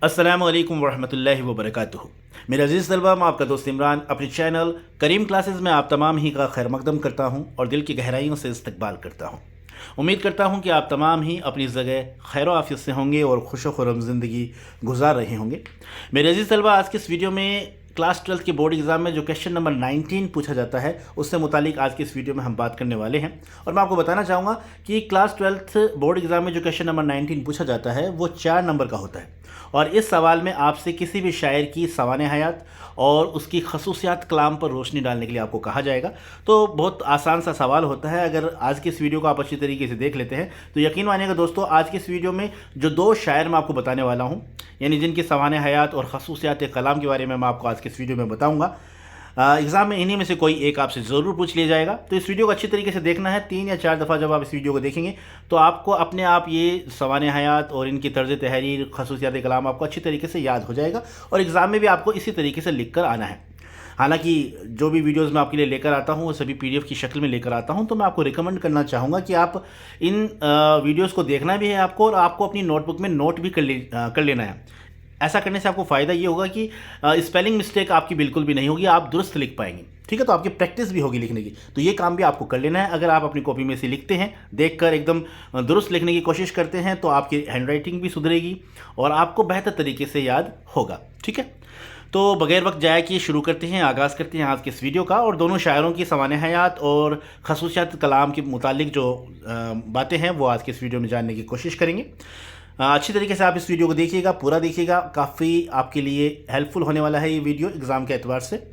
अस्सलामु अलैकुम वरहमतुल्लाहि वबरकातुहू। मेरे अजीज़ तलबा, मैं आपका दोस्त इमरान अपने चैनल करीम क्लासेस में आप तमाम ही का खैर मकदम करता हूँ और दिल की गहराइयों से इस्तकबाल करता हूँ। उम्मीद करता हूँ कि आप तमाम ही अपनी जगह खैर आफियत से होंगे और खुश खुर्रम ज़िंदगी गुजार रहे होंगे। मेरे अजीज़ तलबा, आज के इस वीडियो में क्लास 12 के बोर्ड एग्ज़ाम में जो क्वेश्चन नंबर 19 पूछा जाता है उससे मुतालिक आज के इस वीडियो में हम बात करने वाले हैं। और मैं आपको बताना चाहूँगा कि क्लास 12 बोर्ड एग्ज़ाम में जो क्वेश्चन नंबर 19 पूछा जाता है वो 4 नंबर का होता है। और इस सवाल में आपसे किसी भी शायर की सवाने हयात और उसकी खसूसियात कलाम पर रोशनी डालने के लिए आपको कहा जाएगा। तो बहुत आसान सा सवाल होता है। अगर आज के इस वीडियो को आप अच्छी तरीके से देख लेते हैं तो यकीन मानिएगा दोस्तों, आज के इस वीडियो में जो 2 शायर मैं आपको बताने वाला हूँ, यानी जिनकी सवाने हयात और खसूसियात कलाम के बारे में मैं आपको आज के इस वीडियो में बताऊँगा, एग्ज़ाम में इन्हीं में से कोई एक आपसे ज़रूर पूछ लिया जाएगा। तो इस वीडियो को अच्छी तरीके से देखना है। 3 या 4 दफ़ा जब आप इस वीडियो को देखेंगे तो आपको अपने आप ये सवाने हयात और इनकी तर्ज़ तहरीर, खसूसियात कलाम आपको अच्छी तरीके से याद हो जाएगा और एग्ज़ाम में भी आपको इसी तरीके से लिख कर आना है। हालांकि जो भी वीडियोस मैं आपके लिए लेकर आता हूँ वो सभी PDF की शक्ल में लेकर आता हूँ, तो मैं आपको रिकमेंड करना चाहूँगा कि आप इन वीडियोस को देखना भी है आपको और आपको अपनी नोटबुक में नोट भी कर लेना है। ऐसा करने से आपको फ़ायदा ये होगा कि स्पेलिंग मिस्टेक आपकी बिल्कुल भी नहीं होगी, आप दुरुस्त लिख पाएंगे। ठीक है, तो आपकी प्रैक्टिस भी होगी लिखने की। तो ये काम भी आपको कर लेना है। अगर आप अपनी कॉपी में से लिखते हैं, देखकर एकदम दुरुस्त लिखने की कोशिश करते हैं, तो आपकी हैंडराइटिंग भी सुधरेगी और आपको बेहतर तरीके से याद होगा। ठीक है, तो बगैर वक्त जाया कि शुरू करते हैं, आगाज़ करते हैं आज के इस वीडियो का। और दोनों शायरों की सवाने हयात और खसूसियात कलाम के मुतालिक जो बातें हैं वो आज के इस वीडियो में जानने की कोशिश करेंगे। अच्छी तरीके से आप इस वीडियो को देखिएगा, पूरा देखिएगा। काफ़ी आपके लिए हेल्पफुल होने वाला है ये वीडियो एग्ज़ाम के एतबार से।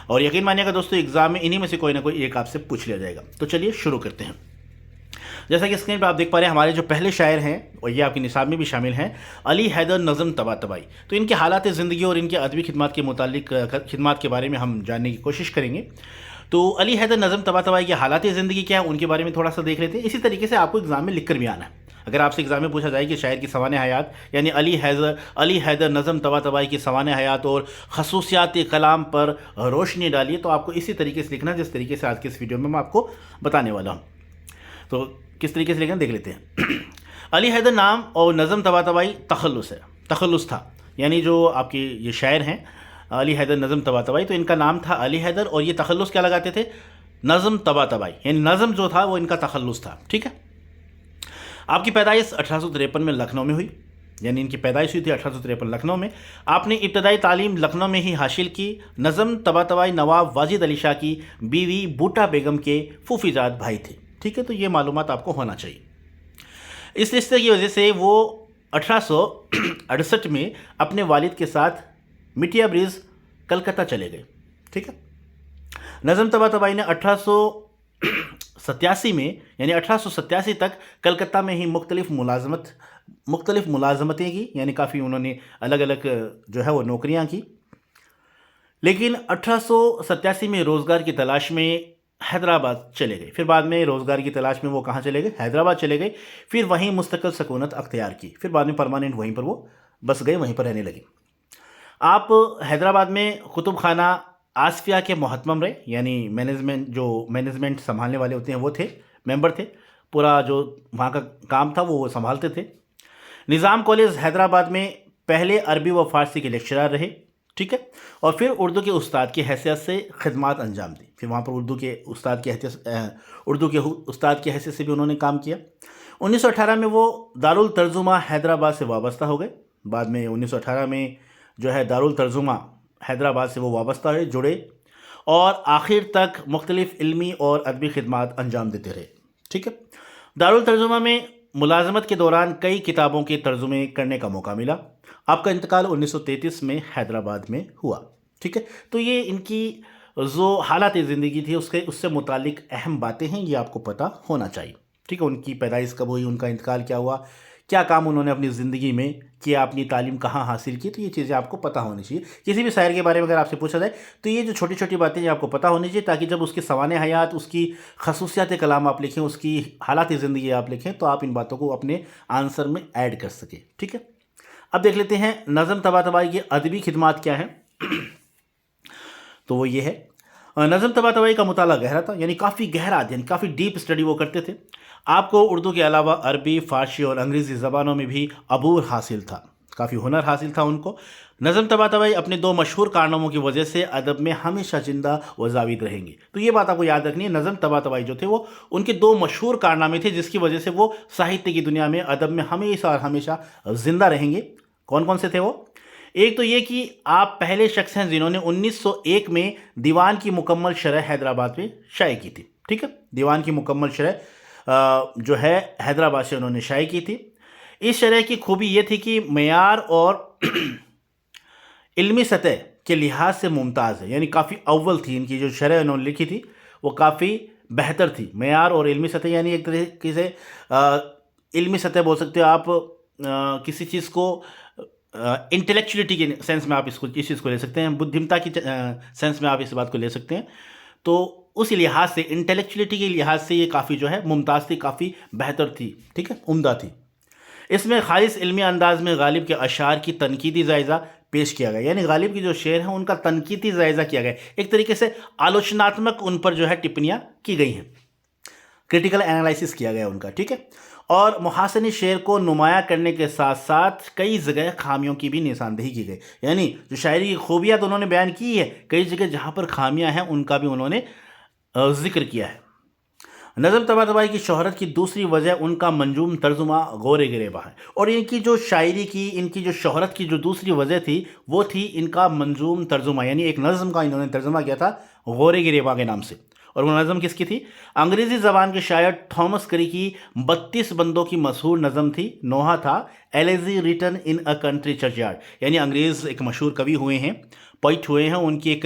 और यकीन मानिएगा दोस्तों, एग्ज़ाम में इन्हीं में से कोई ना कोई एक आपसे पूछ लिया जाएगा। तो चलिए शुरू करते हैं। जैसा कि स्क्रीन पर आप देख पा रहे हैं, हमारे जो पहले शायर हैं और ये आपके निसाब में भी शामिल हैं, अली हैदर नज़म तबातबाई। तो इनके हालात ज़िंदगी और इनके अदबी खिदमत के मुतालिक खिदमत के बारे में हम जानने की कोशिश करेंगे। तो अली हैदर नज़म तबातबाई के हालात ज़िंदगी क्या है, उनके बारे में थोड़ा सा देख लेते हैं। इसी तरीके से आपको एग्ज़ाम में लिख कर भी आना है। अगर आपसे एग्ज़ाम में पूछा जाए कि शायर की सवाने हयात यानी अली हैदर नज़म तबातबाई की सवाने हयात और खसूसियात कलाम पर रोशनी डालिए, तो आपको इसी तरीके से लिखना जिस तरीके से आज के इस वीडियो में मैं आपको बताने वाला हूँ। तो किस तरीके से लिखना देख लेते हैं। अली हैदर नाम और नज़म तबातबाई तखल्लुस था, यानी जो आपके ये शायर हैं अली हैदर नज़म तबातबाई, तो इनका नाम था अली हैदर और ये तखल्लुस क्या लगाते थे, नज़म तबातबाई, यानी नज़म जो था वो इनका तखल्लुस था। ठीक है, आपकी पैदाइश 1853 में लखनऊ में हुई, यानी इनकी पैदाइश हुई थी 1853 लखनऊ में। आपने इब्तदाई तालीम लखनऊ में ही हासिल की। नज़म तबातबाई नवाब वाजिद अली शाह की बीवी बूटा बेगम के फूफीजाद भाई थे। ठीक है, तो ये मालूमात आपको होना चाहिए। इस रिश्ते की वजह से वो 1868 में अपने वालिद के साथ मिटिया ब्रिज कलकत्ता चले गए। ठीक है, नज़म तबातबाई ने 1887 में यानी 1887 तक कलकत्ता में ही मुख्तलिफ मुलाजमतें की, यानी काफ़ी उन्होंने अलग अलग जो है वो नौकरियां की। लेकिन 1887 में रोज़गार की तलाश में हैदराबाद चले गए। फिर बाद में रोज़गार की तलाश में वो कहाँ चले गए, हैदराबाद चले गए। फिर वहीं मुस्तकिल सकूनत अख्तियार की। फिर बाद में परमानेंट वहीं पर वो बस गए, वहीं पर रहने लगे। आप हैदराबाद में कुतुब खाना आसफिया के मोहतमम रहे, यानी मैनेजमेंट संभालने वाले होते हैं वो थे, मेंबर थे। पूरा जो वहाँ का काम था वो संभालते थे। निज़ाम कॉलेज हैदराबाद में पहले अरबी व फ़ारसी के लेक्चरर रहे। ठीक है, और फिर उर्दू के उस्ताद की हैसियत से खिदमत अंजाम दी। फिर वहाँ पर उर्दू के उस्ताद की हैसियत से भी उन्होंने काम किया। 1918 में वो दारुल तर्जुमा हैदराबाद से वाबस्ता हो गए। बाद में 1918 में जो है दारुल तर्जुमा हैदराबाद से वो वाबस्ता हुए, जुड़े और आखिर तक मुख्तलिफ इल्मी और अदबी खिदमत अंजाम देते रहे। ठीक है, दारुल तर्जुमा में मुलाजमत के दौरान कई किताबों के तर्जुमे करने का मौका मिला। आपका इंतकाल 1933 में हैदराबाद में हुआ। ठीक है, तो ये इनकी जो हालात ज़िंदगी थी उससे मुतालिक अहम बातें हैं, ये आपको पता होना चाहिए। ठीक है, उनकी पैदाइश कब हुई, उनका इंतकाल क्या हुआ, क्या काम उन्होंने अपनी ज़िंदगी में किया, अपनी तालीम कहाँ हासिल की, तो ये चीज़ें आपको पता होनी चाहिए। किसी भी शायर के बारे में अगर आपसे पूछा जाए तो ये जो छोटी छोटी बातें ये आपको पता होनी चाहिए, ताकि जब उसकी सवाने हयात, उसकी खसूसियात कलाम आप लिखें, उसकी हालात ज़िंदगी आप लिखें, तो आप इन बातों को अपने आंसर में ऐड कर सकें। ठीक है, अब देख लेते हैं नज़म तबातबाई की अदबी खिदमत क्या है। तो वो ये है, नज़म तबातबाई का मुताला गहरा था, यानी काफ़ी गहरा अध्ययन, काफ़ी डीप स्टडी वो करते थे। आपको उर्दू के अलावा अरबी, फ़ारसी और अंग्रेज़ी ज़बानों में भी अबूर हासिल था। काफ़ी हुनर हासिल था उनको। नज़म तबातबाई अपने 2 मशहूर कारनामों की वजह से अदब में हमेशा जिंदा व जाविद रहेंगे। तो ये बात आपको याद रखनी है, नज़म तबातबाई जो थे वो उनके 2 मशहूर कारनामे थे जिसकी वजह से वो साहित्य की दुनिया में, अदब में हमेशा और हमेशा जिंदा रहेंगे। कौन कौन से थे वो? एक तो ये कि आप पहले शख्स हैं जिन्होंने 1901 में दीवान की मुकम्मल शरह हैदराबाद में शाये की थी। ठीक है, दीवान की मुकम्मल शरह जो है हैदराबाद से उन्होंने शाये की थी। इस शरह की खूबी ये थी कि मेयार और इल्मी सतह के लिहाज से मुमताज़ है, यानी काफ़ी अव्वल थी। इनकी जो शरह उन्होंने लिखी थी वो काफ़ी बेहतर थी। मेयार और इल्मी सतह यानी एक तरीके से इल्मी सतह बोल सकते हो आप, किसी चीज़ को इंटेलेक्चुअलिटी के सेंस में आप इस चीज़ को ले सकते हैं, बुद्धिमता की सेंस में आप इस बात को ले सकते हैं। तो उस लिहाज से, इंटेलेक्चुअलिटी के लिहाज से ये काफ़ी जो है मुमताज़ थी, काफ़ी बेहतर थी। ठीक है, उम्दा थी। इसमें खालिस इल्मी अंदाज में गालिब के अशार की तनकीदी जायज़ा पेश किया गया, यानी गालिब की जो शेर हैं उनका तनकीदी जायज़ा किया गया, एक तरीके से आलोचनात्मक उन पर जो है टिप्पणियाँ की गई हैं, क्रिटिकल एनालिसिस किया गया उनका। ठीक है, और मुहासनी शेर को नुमाया करने के साथ साथ कई जगह खामियों की भी निशानदेही की गई, यानी जो शायरी की खूबियाँ तो उन्होंने बयान की है, कई जगह जहाँ पर खामियाँ हैं उनका भी उन्होंने जिक्र किया है। नज़म तबातबाई की शोहरत की दूसरी वजह उनका मंजूम तर्जुमा गौरे गिरेबा है, और इनकी जो शायरी की, इनकी जो शोहरत की जो दूसरी वजह थी वो थी इनका मंजूम तर्जुमा, यानी एक नज़म का इन्होंने तर्जुमा किया था गौरे गिरेबा के नाम से। और वो नज़म किसकी थी? अंग्रेज़ी ज़बान के शायर थॉमस करी की 32 बंदों की मशहूर नज़म थी, नोहा था, elegy written in a country churchyard, यानी अंग्रेज़ एक मशहूर कवि हुए हैं, पोइट हुए हैं, उनकी एक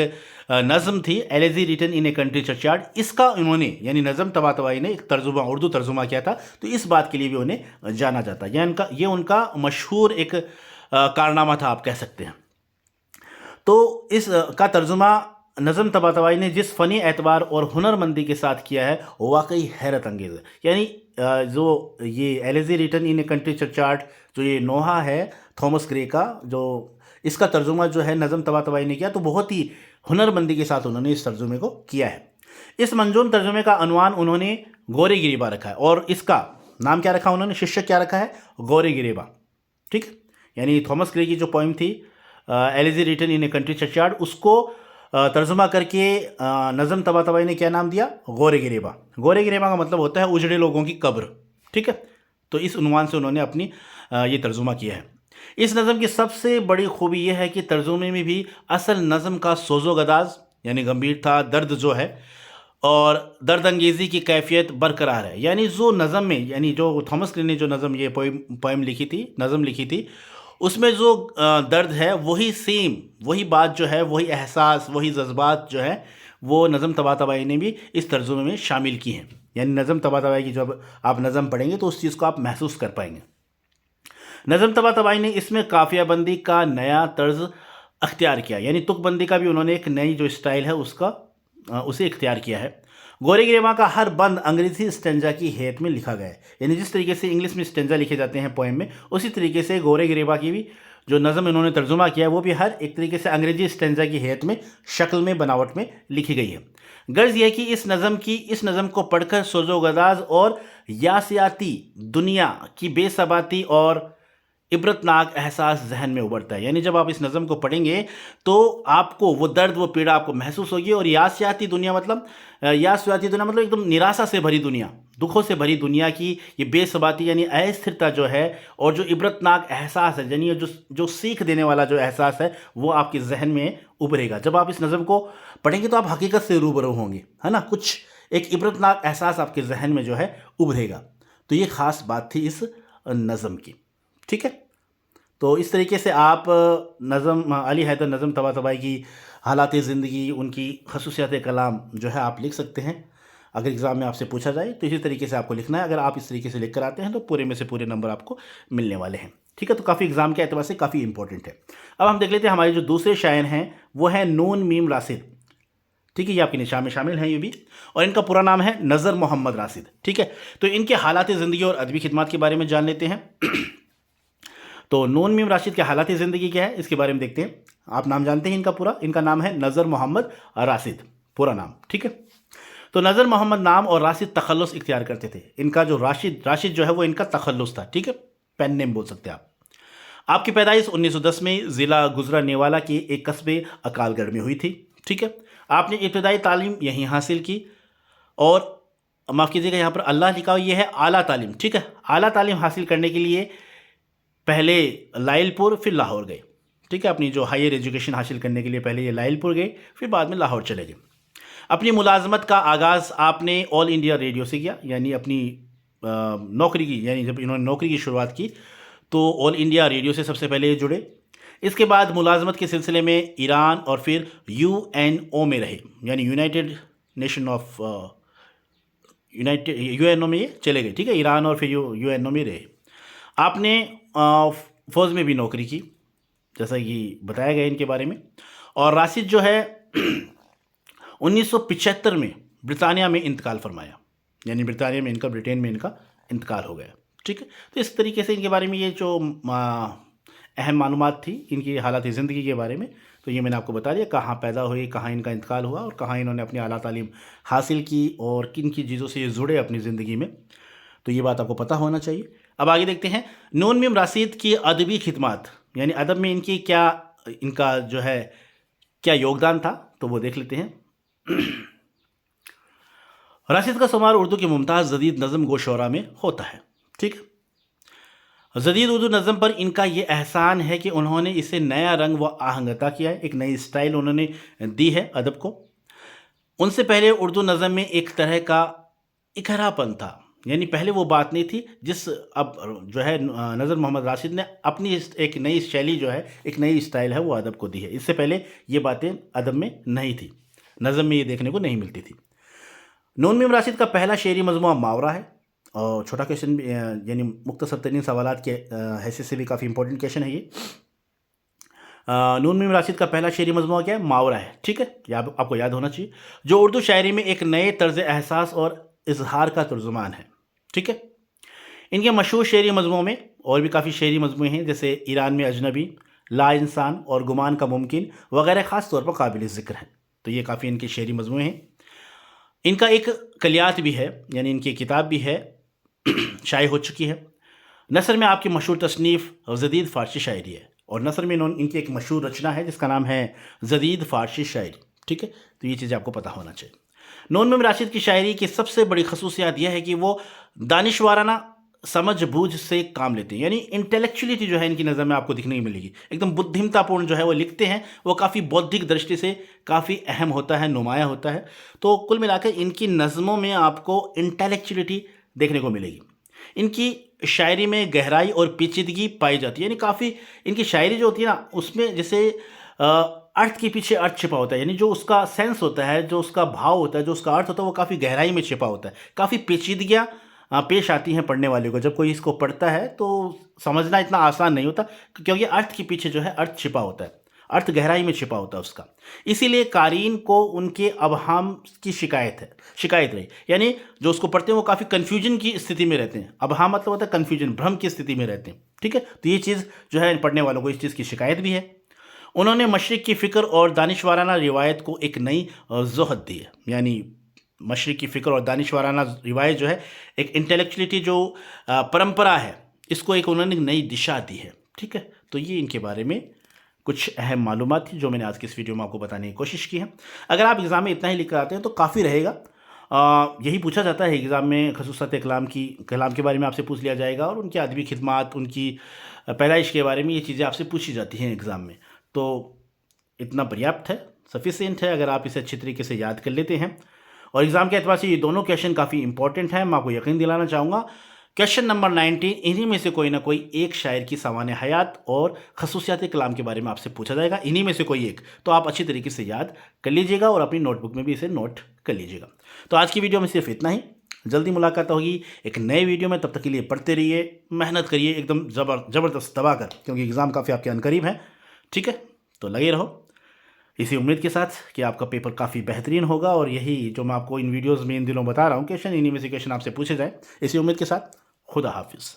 नज़म थी elegy written in a country churchyard. इसका उन्होंने, यानी नज़म तबातबाई ने एक तर्जुमा, उर्दू तर्जुमा किया था, तो इस बात के लिए भी उन्हें जाना जाता है। ये उनका मशहूर एक कारनामा था, आप कह सकते हैं। तो इस का तर्जुमा नज़म तबातबाई ने जिस फ़नी एतबार और हुनरमंदी के साथ किया है वो वाकई हैरत अंगेज़ है। यानी जो ये elegy written in a country churchyard, जो ये नोहा है थॉमस ग्रे का, जो इसका तर्जुमा जो है नज़म तबातबाई ने किया, तो बहुत ही हुनरमंदी के साथ उन्होंने इस तर्जुमे को किया है। इस मंजूम तर्जुमे का अनवान उन्होंने गौरे गिरेबा रखा है, और इसका नाम क्या रखा उन्होंने, शीर्षक क्या रखा है? गौरे गिरेबा। ठीक, यानी थॉमस ग्रे की जो पोइम थी elegy written in a country churchyard, उसको तर्जुमा करके नज़म तबातबाई ने क्या नाम दिया? गौरे गिरेबा। गौरे गिरेबा का मतलब होता है उजड़े लोगों की कब्र। ठीक है, तो इस उन्वान से उन्होंने अपनी ये तर्जुमा किया है। इस नज़म की सबसे बड़ी खूबी यह है कि तर्जुमे में भी असल नज़म का सोजो गदाज, यानी गंभीर था, दर्द जो है और दर्द अंगेज़ी की कैफियत बरकरार है। यानी जो नज़म में, यानी जो थॉमस ग्रे ने जो नज़म, ये पोइम लिखी थी, नज़म लिखी थी, उसमें जो दर्द है वही सेम, वही बात जो है, वही एहसास, वही जज्बात जो है वो नज़म तबातबाई ने भी इस तर्जुमे में शामिल की हैं। यानी नज़म तबातबाई की जब आप नज़म पढ़ेंगे तो उस चीज़ को आप महसूस कर पाएंगे। नज़म तबातबाई ने इसमें काफियाबंदी का नया तर्ज अख्तियार किया, यानी तुकबंदी का भी उन्होंने एक नई जो स्टाइल है उसे इख्तियार किया है। गौरे गिरेबा का हर बंद अंग्रेज़ी स्टेंजा की हैत में लिखा गया है, यानी जिस तरीके से इंग्लिश में स्टेंजा लिखे जाते हैं पोएम में, उसी तरीके से गौरे गिरेबा की भी जो नज़म इन्होंने तर्जुमा किया है वो भी हर एक तरीके से अंग्रेज़ी स्टेंजा की हैत में, शक्ल में, बनावट में लिखी गई है। गर्ज यह कि इस नज़म को पढ़कर सोजोगदाज और यासियाती दुनिया की बेसबाती और इबरतनाक एहसास जहन में उभरता है। यानी जब आप इस नज़म को पढ़ेंगे तो आपको वो दर्द, वो पीड़ा आपको महसूस होगी। और यासियाती दुनिया मतलब एकदम निराशा से भरी दुनिया, दुखों से भरी दुनिया की ये बेसबाती यानी अस्थिरता जो है, और जो इबरतनाक एहसास है, यानी जो सीख देने वाला जो एहसास है वो आपके जहन में उभरेगा। जब आप इस नज़म को पढ़ेंगे तो आप हकीकत से रूबरू होंगे, है ना, कुछ एक इबरतनाक एहसास आपके जहन में जो है उभरेगा। तो ये ख़ास बात थी इस नज़म की। ठीक है, तो इस तरीके से आप नज़म अली हैदर नज़म तबातबाई की हालात ज़िंदगी, उनकी खसूसियात कलाम जो है आप लिख सकते हैं। अगर एग्ज़ाम में आपसे पूछा जाए तो इसी तरीके से आपको लिखना है। अगर आप इस तरीके से लिख कर आते हैं तो पूरे में से पूरे नंबर आपको मिलने वाले हैं। ठीक है, तो काफ़ी एग्ज़ाम के एतबार से काफ़ी इंपॉर्टेंट है। अब हम देख लेते हैं हमारे जो दूसरे शायर हैं वो हैं नून मीम राशिद। ठीक है, ये आपके निशान में शामिल हैं ये भी, और इनका पूरा नाम है नज़र मोहम्मद राशिद। ठीक है, तो इनके हालात ज़िंदगी और अदबी खिदमत के बारे में जान लेते हैं। तो नून मीम राशिद के हालात ज़िंदगी क्या है इसके बारे में देखते हैं। आप नाम जानते हैं इनका पूरा, इनका नाम है नज़र मोहम्मद राशिद, पूरा नाम। ठीक है, तो नज़र मोहम्मद नाम और राशिद तखल्लुस इख्तियार करते थे। इनका जो राशिद जो है वो इनका तखल्लुस था। ठीक है, पेन नेम बोल सकते हैं आप। آپ کی پیدائش 1910 میں ضلع گجرانوالہ کے ایک قصبے اکال گڑھ میں ہوئی تھی، ٹھیک ہے. آپ نے ابتدائی تعلیم یہیں حاصل کی، اور معاف کیجیے گا یہاں پر اللہ لکھا ہوا، یہ ہے اعلیٰ تعلیم، ٹھیک ہے. اعلیٰ تعلیم حاصل کرنے کے لیے پہلے لائل پور پھر لاہور گئے، ٹھیک ہے. اپنی جو ہائر ایجوکیشن حاصل کرنے کے لیے پہلے یہ لائل پور گئے، پھر بعد میں لاہور چلے گئے. اپنی ملازمت کا آغاز آپ نے آل انڈیا ریڈیو سے کیا، یعنی اپنی نوکری کی، یعنی جب انہوں نے نوکری کی شروعات کی تو آل انڈیا ریڈیو سے سب سے پہلے جڑے. اس کے بعد ملازمت کے سلسلے میں ایران اور پھر UNO میں رہے، یعنی یونائٹڈ نیشن آف UNO میں یہ چلے گئے، ٹھیک ہے. ایران اور پھر UNO میں رہے. آپ نے فوج میں بھی نوکری کی، جیسا کہ بتایا گیا ان کے بارے میں. اور راشد جو ہے 1975 میں برطانیہ میں انتقال فرمایا، یعنی برطانیہ میں برٹین میں ان کا انتقال ہو گیا، ٹھیک ہے. تو اس طریقے سے ان کے بارے میں یہ جو اہم معلومات تھی ان کی حالات زندگی کے بارے میں، تو یہ میں نے آپ کو بتا دیا، کہاں پیدا ہوئے، کہاں ان کا انتقال ہوا، اور کہاں انہوں نے اپنی اعلیٰ تعلیم حاصل کی، اور کن کی چیزوں سے یہ جڑے اپنی زندگی میں. تو یہ بات آپ کو پتہ ہونا چاہیے. اب آگے دیکھتے ہیں نون میم راشد کی ادبی خدمات، یعنی ادب میں ان کا جو ہے کیا یوگدان تھا، تو وہ دیکھ لیتے ہیں. راشد کا شمار اردو کے ممتاز جدید نظم گو شعراء میں ہوتا ہے، ٹھیک ہے. جدید اردو نظم پر ان کا یہ احسان ہے کہ انہوں نے اسے نیا رنگ و آہنگ عطا کیا ہے، ایک نئی سٹائل انہوں نے دی ہے ادب کو. ان سے پہلے اردو نظم میں ایک طرح کا اکھرا پن تھا، یعنی پہلے وہ بات نہیں تھی جس اب جو ہے نظر محمد راشد نے اپنی ایک نئی شیلی جو ہے، ایک نئی سٹائل ہے، وہ ادب کو دی ہے. اس سے پہلے یہ باتیں ادب میں نہیں تھی، نظم میں یہ دیکھنے کو نہیں ملتی تھی. نون میم راشد کا پہلا شعری مجموعہ ماورا ہے، اور چھوٹا کویشچن بھی، یعنی مختصر ترین سوالات کے حیثیت سے بھی کافی امپورٹنٹ کویشچن ہے یہ. نون میم راشد کا پہلا شعری مجموعہ کیا ہے؟ ماورا ہے، ٹھیک ہے. یہ آپ کو یاد ہونا چاہیے، جو اردو شاعری میں ایک نئے طرز احساس اور اظہار کا ترجمان ہے، ٹھیک ہے. ان کے مشہور شعری مجموعوں میں اور بھی کافی شعری مجموعے ہیں، جیسے ایران میں اجنبی، لا انسان اور گمان کا ممکن وغیرہ خاص طور پر قابل ذکر ہیں. تو یہ کافی ان کے شعری مجموعے ہیں. ان کا ایک کلیات بھی ہے، یعنی ان کی کتاب بھی ہے، شائع ہو چکی ہے. نثر میں آپ کی مشہور تصنیف جدید فارسی شاعری ہے، اور نثر میں ان کی ایک مشہور رچنا ہے جس کا نام ہے جدید فارسی شاعری، ٹھیک ہے. تو یہ چیزیں آپ کو پتہ ہونا چاہیے. نون میم راشد کی شاعری کی سب سے بڑی خصوصیات یہ ہے کہ وہ دانشورانہ سمجھ بوجھ سے کام لیتے ہیں، یعنی انٹلیکچولیٹی جو ہے ان کی نظر میں آپ کو دکھنے ملے گی. ایک دم بدھمتا پورن جو ہے وہ لکھتے ہیں، وہ کافی بودھک درشٹی سے کافی اہم ہوتا ہے، نمایاں ہوتا ہے. تو کل ملا کے ان کی نظموں میں آپ کو انٹلیکچولیٹی دیکھنے کو ملے گی. ان کی شاعری میں گہرائی اور پیچیدگی پائی جاتی ہے، یعنی کافی ان کی شاعری جو ہوتی ہے نا، اس میں جیسے ارتھ کے پیچھے ارتھ چھپا ہوتا ہے، یعنی جو اس کا سینس ہوتا ہے، جو اس کا بھاؤ ہوتا ہے، جو اس کا ارتھ ہوتا ہے، وہ کافی گہرائی میں چھپا ہوتا ہے. کافی پیچیدگیاں پیش آتی ہیں پڑھنے والے کو. جب کوئی اس کو پڑھتا ہے تو سمجھنا اتنا آسان نہیں ہوتا، کیونکہ ارتھ کے پیچھے جو ہے ارتھ چھپا ہوتا ہے، ارتھ گہرائی میں چھپا ہوتا ہے اس کا. اسی لیے قارئین کو ان کے ابہام کی شکایت رہی، یعنی جو اس کو پڑھتے ہیں وہ کافی کنفیوژن کی استھتی میں رہتے ہیں. ابہام مطلب ہوتا ہے کنفیوژن، بھرم کی استھتی میں رہتے ہیں، ٹھیک ہے. تو یہ چیز جو ہے پڑھنے والوں کو اس چیز کی شکایت بھی ہے. انہوں نے مشرق کی فکر اور دانشورانہ روایت کو ایک نئی ذوحت دی ہے، یعنی مشرق کی فکر اور دانشورانہ روایت جو ہے، ایک انٹلیکچولیٹی جو پرمپرا ہے، اس کو ایک انہوں نے نئی دشا دی ہے، ٹھیک ہے. تو یہ ان کے بارے میں کچھ اہم معلومات تھی جو میں نے آج کی اس ویڈیو میں آپ کو بتانے کی کوشش کی ہے. اگر آپ ایگزام میں اتنا ہی لکھ کر آتے ہیں تو کافی رہے گا. یہی پوچھا جاتا ہے ایگزام میں، خصوصاً کلام کے بارے میں آپ سے پوچھ لیا جائے گا، اور ان کی ادبی خدمات، ان کی پیدائش کے بارے میں یہ چیزیں آپ سے پوچھی جاتی ہیں ایگزام میں. تو اتنا پریاپت ہے، سفیسینٹ ہے اگر آپ اسے اچھی طریقے سے یاد کر لیتے ہیں. اور ایگزام کے اعتبار سے یہ دونوں کویشچن کافی امپورٹنٹ ہیں. میں آپ کو یقین دلانا چاہوں گا، کویشچن نمبر 19 انہی میں سے کوئی نہ کوئی ایک شاعر کی سوانح حیات اور خصوصیات کلام کے بارے میں آپ سے پوچھا جائے گا، انہی میں سے کوئی ایک. تو آپ اچھی طریقے سے یاد کر لیجئے گا اور اپنی نوٹ بک میں بھی اسے نوٹ کر لیجئے گا. تو آج کی ویڈیو میں صرف اتنا ہی. جلدی ملاقات ہوگی ایک نئے ویڈیو میں. تب تک کے لیے پڑھتے رہیے، محنت کریے ایک دم زبردست دبا کر، کیونکہ ایگزام کافی آپ کے عنقریب ہے، ٹھیک ہے. تو لگے رہو اسی امید کے ساتھ کہ آپ کا پیپر کافی بہترین ہوگا، اور یہی جو میں آپ کو ان ویڈیوز میں ان دنوں بتا رہا ہوں کویشچن، انہی میں سے کویشچن آپ سے پوچھے جائیں، اسی امید کے ساتھ. خدا حافظ.